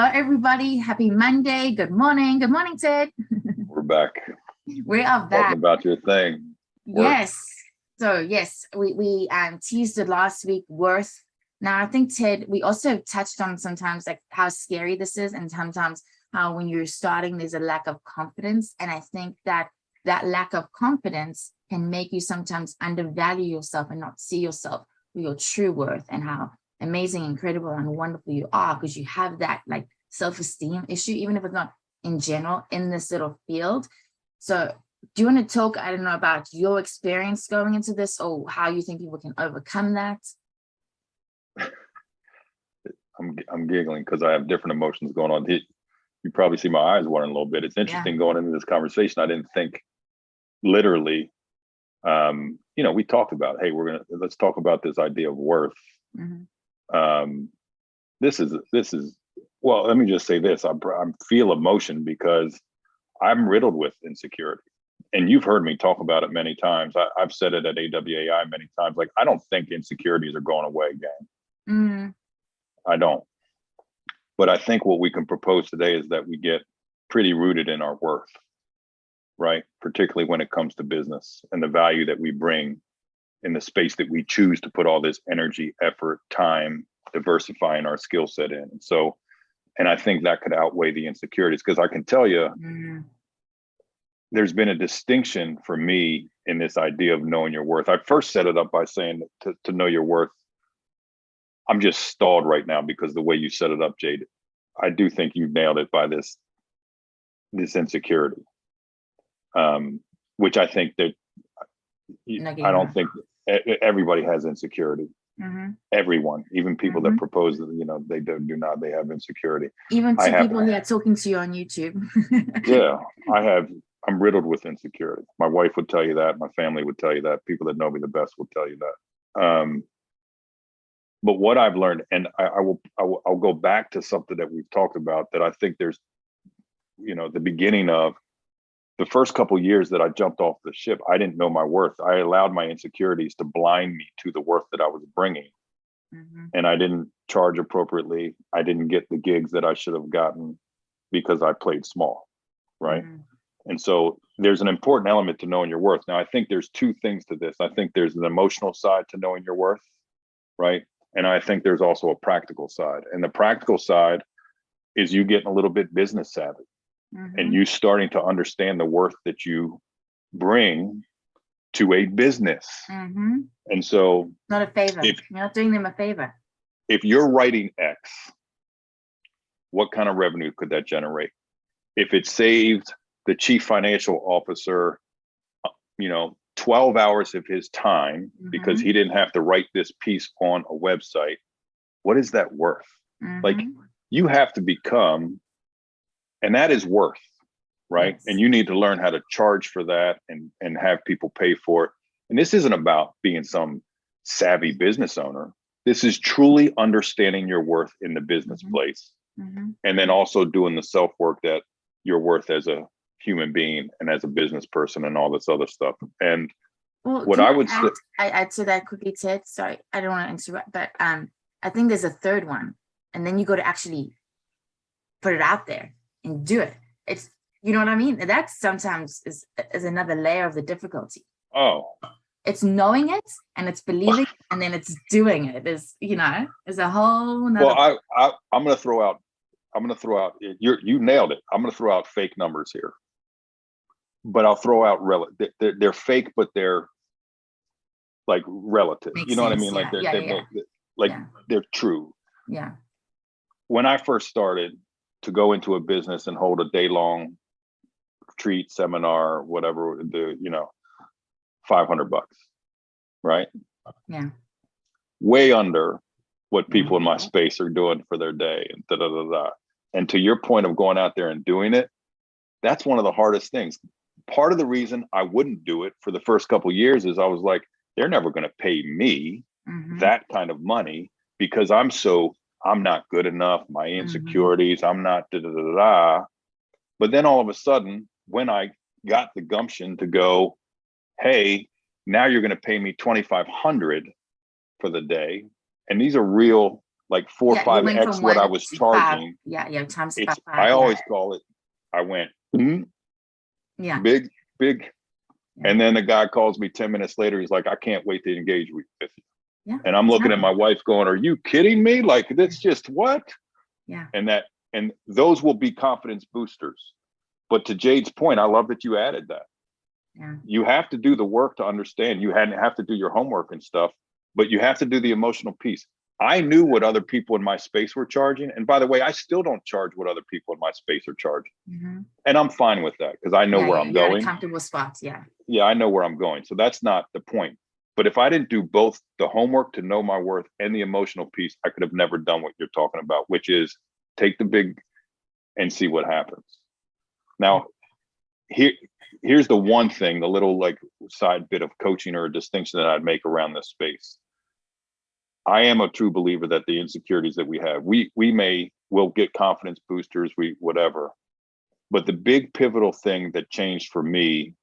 Hello, everybody. Happy Monday. Good morning. Good morning, Ted. We're back. We are back. Talking about your thing. Yes. So yes, we teased it last week, worth. Now I think, Ted, we also touched on sometimes like how scary this is, and sometimes how when you're starting there's a lack of confidence. And I think that lack of confidence can make you sometimes undervalue yourself and not see yourself for your true worth and how amazing, incredible, and wonderful you are, because you have that like self-esteem issue, even if it's not in general in this little field. So do you want to talk, I don't know, about your experience going into this, or how you think people can overcome that? I'm giggling because I have different emotions going on. You probably see my eyes watering a little bit. It's interesting going into this conversation. I didn't think literally, we talked about, hey, let's talk about this idea of worth. Mm-hmm. This is well, let me just say this. I feel emotion because I'm riddled with insecurity. And you've heard me talk about it many times. I've said it at AWAI many times. Like, I don't think insecurities are going away again. Mm-hmm. I don't. But I think what we can propose today is that we get pretty rooted in our worth, right? Particularly when it comes to business and the value that we bring in the space that we choose to put all this energy, effort, time, diversifying our skill set in. And I think that could outweigh the insecurities, because I can tell you, there's been a distinction for me in this idea of knowing your worth. I first set it up by saying to know your worth. I'm just stalled right now because the way you set it up, Jade. I do think you nailed it by this insecurity, which I think that I don't think everybody has insecurity. Mm-hmm. Everyone, even people that propose that, they do not, they have insecurity. Even to people who are talking to you on YouTube. Yeah, I'm riddled with insecurity. My wife would tell you that. My family would tell you that. People that know me the best will tell you that. But what I've learned, and I'll go back to something that we've talked about, that I think there's, the beginning of the first couple of years that I jumped off the ship, I didn't know my worth. I allowed my insecurities to blind me to the worth that I was bringing. Mm-hmm. And I didn't charge appropriately. I didn't get the gigs that I should have gotten because I played small, right? Mm-hmm. And so there's an important element to knowing your worth. Now, I think there's two things to this. I think there's an emotional side to knowing your worth, right? And I think there's also a practical side. And the practical side is you getting a little bit business savvy. Mm-hmm. And you starting to understand the worth that you bring to a business. Mm-hmm. And so, not a favor. You're not doing them a favor. If you're writing X, what kind of revenue could that generate? If it saved the chief financial officer, 12 hours of his time because he didn't have to write this piece on a website, what is that worth? Mm-hmm. Like, you have to become. And that is worth, right? Yes. And you need to learn how to charge for that and have people pay for it. And this isn't about being some savvy business owner. This is truly understanding your worth in the business place. Mm-hmm. And then also doing the self-work that you're worth as a human being and as a business person and all this other stuff. And what I would say, I add to that quickly, Ted. Sorry, I don't want to interrupt, but I think there's a third one. And then you got to actually put it out there and do it. It's, you know what I mean? That sometimes is another layer of the difficulty. Oh, it's knowing it and it's believing and then it's doing it. Is a whole nother. Well, I'm gonna throw out you nailed it. I'm gonna throw out fake numbers here, but I'll throw out they're fake, but they're like relative. Makes you know sense. What I mean? They're true. Yeah. When I first started to go into a business and hold a day-long retreat, seminar, whatever, $500, right? Yeah. Way under what people in my space are doing for their day, and da-da-da-da. And to your point of going out there and doing it, that's one of the hardest things. Part of the reason I wouldn't do it for the first couple of years is I was like, they're never going to pay me that kind of money because I'm not good enough, my insecurities, I'm not da-da-da-da. But then all of a sudden, when I got the gumption to go, hey, now you're going to pay me $2,500 for the day. And these are real like 4 or Yeah, you went 5x from what I one was to five. charging. Yeah, times It's, five. I Yeah, always call it, I went, yeah, big. yeah, And then the guy calls me 10 minutes later. He's like, I can't wait to engage with you. yeah. And I'm looking at my wife going, are you kidding me? Like, that's just what? Yeah, And those will be confidence boosters. But to Jade's point, I love that you added that. yeah, You have to do the work to understand. You have to do your homework and stuff, but you have to do the emotional piece. I knew what other people in my space were charging. And by the way, I still don't charge what other people in my space are charging. And I'm fine with that because I know where I'm you're going. in a comfortable spot. Yeah. Yeah, I know where I'm going. So that's not the point. But if I didn't do both the homework to know my worth and the emotional piece, I could have never done what you're talking about, which is take the big and see what happens. Now, here's the one thing, the little like side bit of coaching or a distinction that I'd make around this space. I am a true believer that the insecurities that we have, we'll get confidence boosters, whatever. But the big pivotal thing that changed for me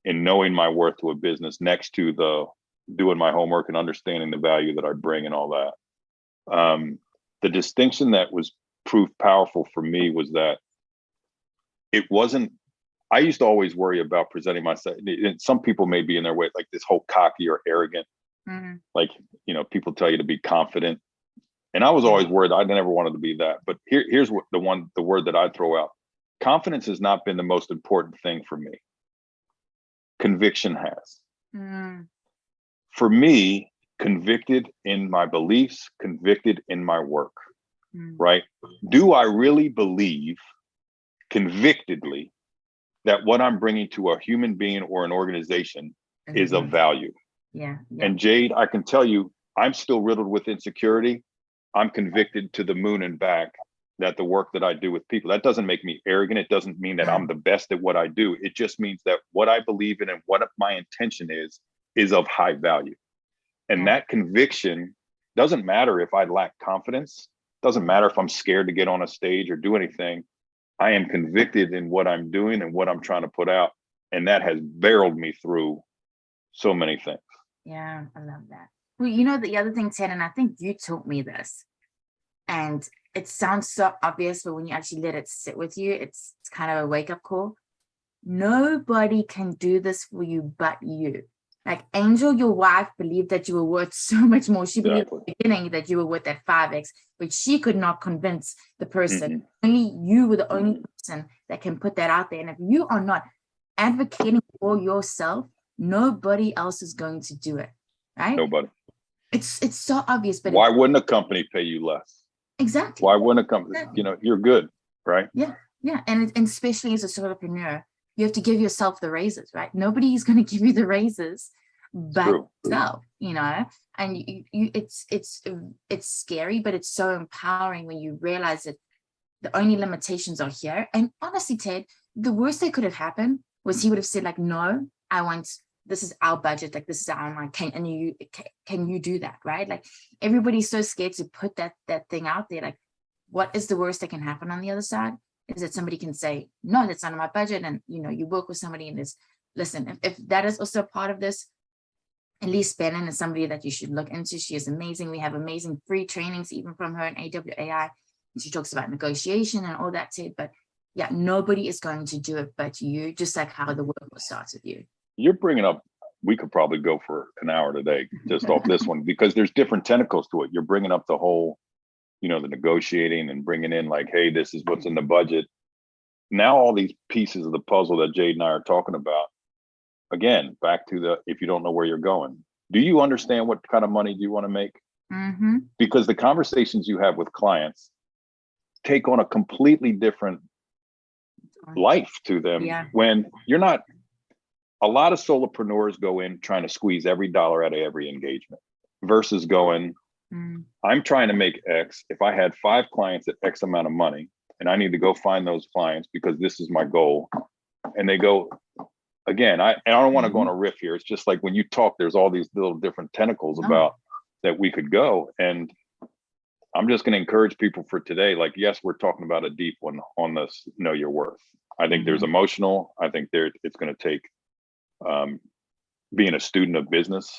in knowing my worth to a business, next to the doing my homework and understanding the value that I bring and all that, the distinction that was proved powerful for me was that it wasn't, I used to always worry about presenting myself. And some people may be in their way, like this whole cocky or arrogant, like, people tell you to be confident. And I was always worried. I never wanted to be that. But here's what the word that I'd throw out. Confidence has not been the most important thing for me. Conviction has. For me, convicted in my beliefs, convicted in my work, right? Do I really believe convictedly that what I'm bringing to a human being or an organization is of value? Yeah. And Jade, I can tell you, I'm still riddled with insecurity. I'm convicted to the moon and back that the work that I do with people, that doesn't make me arrogant. It doesn't mean that I'm the best at what I do. It just means that what I believe in and what my intention is of high value. And that conviction doesn't matter if I lack confidence. Doesn't matter if I'm scared to get on a stage or do anything. I am convicted in what I'm doing and what I'm trying to put out. And that has barreled me through so many things. Yeah, I love that. Well, the other thing, Ted, and I think you taught me this, and it sounds so obvious, but when you actually let it sit with you, it's kind of a wake-up call. Nobody can do this for you but you. Like Angel, your wife, believed that you were worth so much more. She believed at the beginning that you were worth that 5x, but she could not convince the person. Only you were the only person that can put that out there. And if you are not advocating for yourself, nobody else is going to do it, right? Nobody. It's so obvious, but why wouldn't a company pay you less? Exactly. Why wouldn't a company? You're good, right? Yeah, and especially as a solopreneur, you have to give yourself the raises, right? Nobody is going to give you the raises but yourself, and it's scary, but it's so empowering when you realize that the only limitations are here. And honestly, Ted, the worst that could have happened was he would have said, like, no, this is our budget, like this is our amount. Can you do that, right? Like everybody's so scared to put that thing out there. Like, what is the worst that can happen on the other side? Is that somebody can say, no, that's not in my budget. And you work with somebody and listen, if that is also part of this, at least Bannon is somebody that you should look into. She is amazing. We have amazing free trainings, even from her in AWAI. She talks about negotiation and all that, Ted. But yeah, nobody is going to do it but you, just like how the work starts with you. You're bringing up, we could probably go for an hour today just off this one, because there's different tentacles to it. You're bringing up the whole, the negotiating and bringing in like, hey, this is what's in the budget. Now all these pieces of the puzzle that Jade and I are talking about, again, back to if you don't know where you're going, do you understand what kind of money do you want to make? Because the conversations you have with clients take on a completely different life to them when you're not. A lot of solopreneurs go in trying to squeeze every dollar out of every engagement versus going, I'm trying to make X. If I had 5 clients at X amount of money and I need to go find those clients because this is my goal. And they go, again, I don't want to go on a riff here. It's just like when you talk, there's all these little different tentacles about that we could go. And I'm just going to encourage people for today. Like, yes, we're talking about a deep one on this, know your worth. I think there's emotional. I think it's going to take being a student of business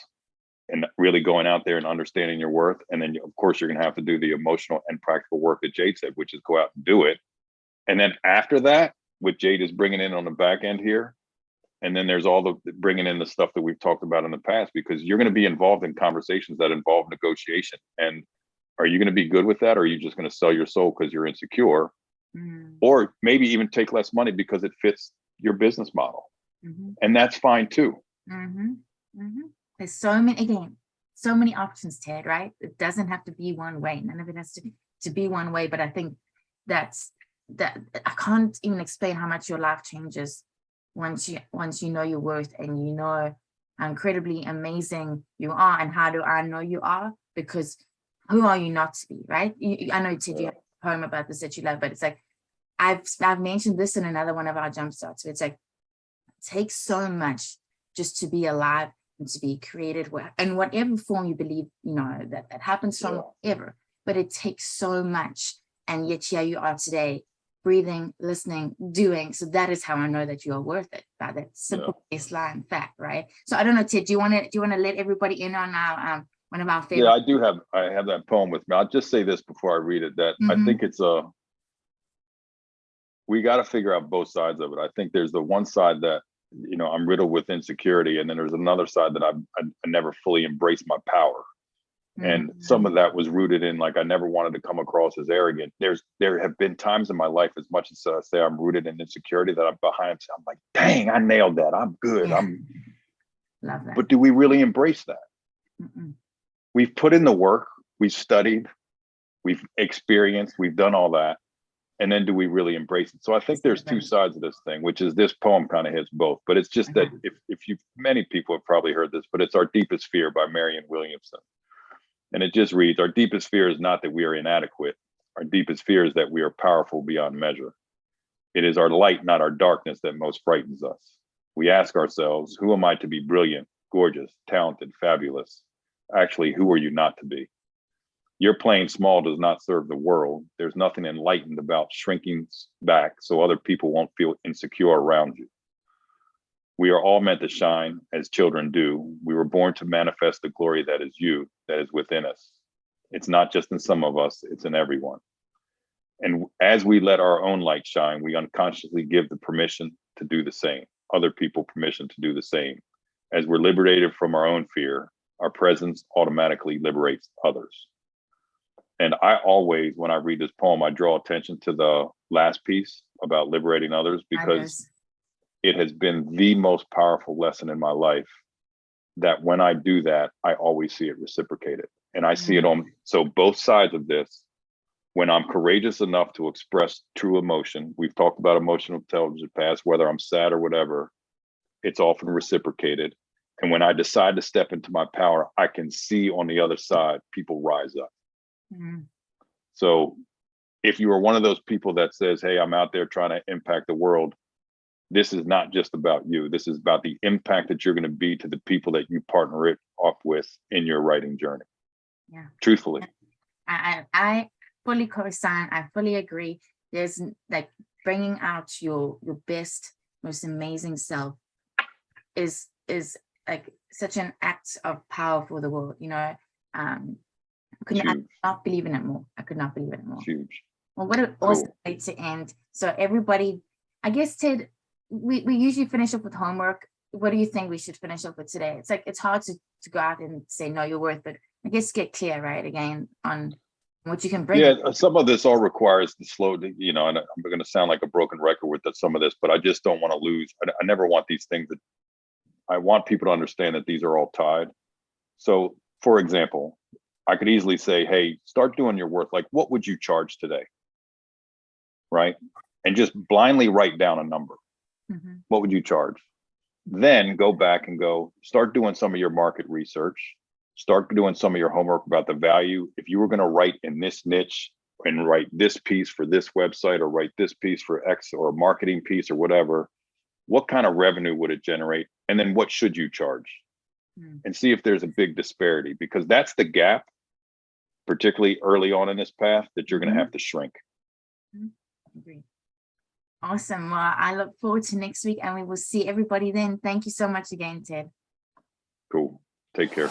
and really going out there and understanding your worth. And then, of course, you're going to have to do the emotional and practical work that Jade said, which is go out and do it. And then after that, what Jade is bringing in on the back end here, and then there's all the bringing in the stuff that we've talked about in the past, because you're going to be involved in conversations that involve negotiation. And are you going to be good with that? Or are you just going to sell your soul because you're insecure? Or maybe even take less money because it fits your business model. And that's fine too. There's so many options, Ted, right? It doesn't have to be one way. None of it has to be one way. But I think that I can't even explain how much your life changes once you know your worth, and you know how incredibly amazing you are. And how do I know you are? Because who are you not to be, right? I know, Ted, you have a poem about this that you love, but it's like, I've mentioned this in another one of our Jumpstarts. It's like, it takes so much just to be alive and to be created in whatever form you believe, that happens from whatever, but it takes so much. And yet here you are today, breathing, listening, doing. So that is how I know that you are worth it, by that simple baseline fact, right? So I don't know, Ted, do you want to let everybody in on our one of our favorite? Yeah, I have that poem with me. I'll just say this before I read it, that I think it's we got to figure out both sides of it. I think there's the one side that, I'm riddled with insecurity. And then there's another side that I never fully embraced my power. And some of that was rooted in, like, I never wanted to come across as arrogant. There have been times in my life, as much as I say I'm rooted in insecurity, that I'm behind. I'm like, dang, I nailed that. I'm good. Love that. But do we really embrace that? We've put in the work, we've studied, we've experienced, we've done all that. And then do we really embrace it? So I think there's two sides of this thing, which is this poem kind of hits both. But it's just that many people have probably heard this, but it's Our Deepest Fear by Marianne Williamson. And it just reads, our deepest fear is not that we are inadequate. Our deepest fear is that we are powerful beyond measure. It is our light, not our darkness, that most frightens us. We ask ourselves, who am I to be brilliant, gorgeous, talented, fabulous? Actually, who are you not to be? Your playing small does not serve the world. There's nothing enlightened about shrinking back so other people won't feel insecure around you. We are all meant to shine as children do. We were born to manifest the glory that is you, that is within us. It's not just in some of us, it's in everyone. And as we let our own light shine, we unconsciously give the permission to do the same, other people permission to do the same. As we're liberated from our own fear, our presence automatically liberates others. And I always, when I read this poem, I draw attention to the last piece about liberating others, because it has been the most powerful lesson in my life, that when I do that, I always see it reciprocated. And I see it on, so both sides of this, when I'm courageous enough to express true emotion, we've talked about emotional intelligence in the past, whether I'm sad or whatever, it's often reciprocated. And when I decide to step into my power, I can see on the other side, people rise up. So if you are one of those people that says, hey, I'm out there trying to impact the world, this is not just about you. This is about the impact that you're going to be to the people that you partner it up with in your writing journey. Yeah. Truthfully. I fully co-sign. I fully agree. There's like bringing out your best, most amazing self is like such an act of power for the world, I could not believe in it more. I could not believe in it more. Huge. Well, what an awesome way to end. So everybody, I guess, Ted, we usually finish up with homework. What do you think we should finish up with today? It's like, it's hard to go out and say, no, you're worth it. I guess get clear, right, again, on what you can bring. Yeah, some of this all requires the slow, and I'm going to sound like a broken record with some of this, but I just don't want to lose. I never want these things I want people to understand that these are all tied. So, for example, I could easily say, hey, start doing your work. Like, what would you charge today? Right? And just blindly write down a number. What would you charge? Then go back and start doing some of your market research. Start doing some of your homework about the value. If you were going to write in this niche and write this piece for this website, or write this piece for X, or a marketing piece or whatever, what kind of revenue would it generate? And then what should you charge? And see if there's a big disparity, because that's the gap, particularly early on in this path, that you're going to have to shrink. Agree. Awesome. Well, I look forward to next week, and we will see everybody then. Thank you so much again, Ted. Cool. Take care.